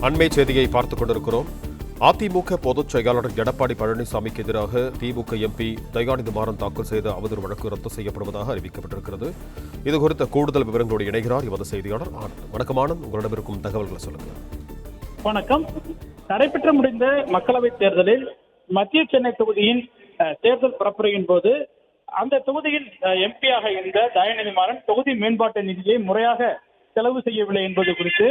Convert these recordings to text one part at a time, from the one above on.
அண்மை செய்தியை பார்த்துக் கொண்டிருக்கிறோம். அதிமுக பொதுச் செயலாளர் எடப்பாடி பழனிசாமிக்கு எதிராக திமுக எம்பி தயாநிதி மாறன் தாக்கல் செய்த அவதூறு வழக்கு ரத்து செய்யப்படுவதாக அறிவிக்கப்பட்டிருக்கிறது. இதுகுறித்த கூடுதல் விவரங்களோடு இணைகிறார் எமது செய்தியாளர் ஆனந்த். வணக்கம் ஆனந்த், உங்களிடம் இருக்கும் தகவல்களை சொல்லுங்கள். வணக்கம். நடைபெற்று முடிந்த மக்களவைத் தேர்தலில் மத்திய சென்னை தொகுதியின் தேர்தல் பரப்புரையின் போது அந்த தொகுதியில் எம்பியாக இருந்த தயாநிதி மாறன் தொகுதி மேம்பாட்டு நிதியை முறையாக செலவு செய்யவில்லை என்பது குறித்து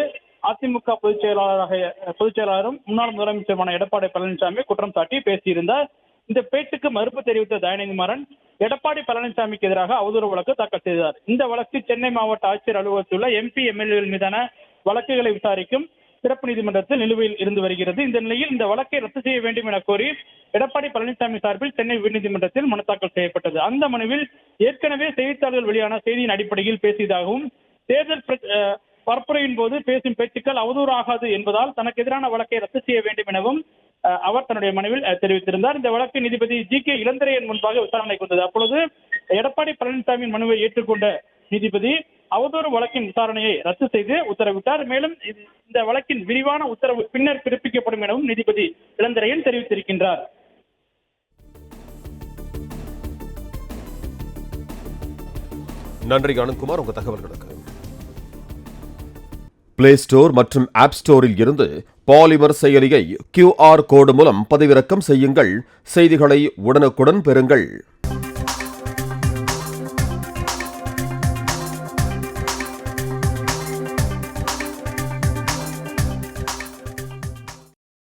அதிமுக பொதுச் செயலாளரும் முன்னாள் முதலமைச்சருமான எடப்பாடி பழனிசாமி குற்றம் சாட்டி பேசியிருந்தார். இந்த பேச்சுக்கு மறுப்பு தெரிவித்த தயாநிதி மாறன் எடப்பாடி பழனிசாமிக்கு எதிராக அவதூறு வழக்கு தாக்கல் செய்தார். இந்த வழக்கு சென்னை மாவட்ட ஆட்சியர் அலுவலகத்தில் உள்ள எம்பி எம்எல்ஏக்கள் மீதான வழக்குகளை விசாரிக்கும் சிறப்பு நீதிமன்றத்தில் நிலுவையில் இருந்து வருகிறது. இந்த நிலையில் இந்த வழக்கை ரத்து செய்ய வேண்டும் என கோரி எடப்பாடி பழனிசாமி சார்பில் சென்னை உயர்நீதிமன்றத்தில் மனு தாக்கல் செய்யப்பட்டது. அந்த மனுவில் ஏற்கனவே செய்தித்தாள்கள் வெளியான செய்தியின் அடிப்படையில் பேசியதாகவும் தேர்தல் பரப்புரையின் போது பேசும் பேச்சுக்கள் அவதூறு ஆகாது என்பதால் தனக்கு எதிரான வழக்கை ரத்து செய்ய வேண்டும் எனவும் அவர் தன்னுடைய மனுவில் தெரிவித்திருந்தார். இந்த வழக்கு நீதிபதி ஜி.கே. இளந்திரையன் முன்பாக விசாரணைக்கு வந்தது. அப்பொழுது எடப்பாடி பழனிசாமியின் மனுவை ஏற்றுக்கொண்ட நீதிபதி அவதூறு வழக்கின் விசாரணையை ரத்து செய்து உத்தரவிட்டார். மேலும் இந்த வழக்கின் விரிவான உத்தரவு பின்னர் பிறப்பிக்கப்படும் எனவும் நீதிபதி இளந்திரையன் தெரிவித்திருக்கின்றார். நன்றி ஆனந்த்குமார், உங்க தகவல்களுக்கு. பிளே ஸ்டோர் மற்றும் ஆப் ஸ்டோரில் இருந்து பாலிமர் செயலியை QR கோடு மூலம் பதிவிறக்கம் செய்யுங்கள். செய்திகளை உடனுக்குடன் பெறுங்கள்.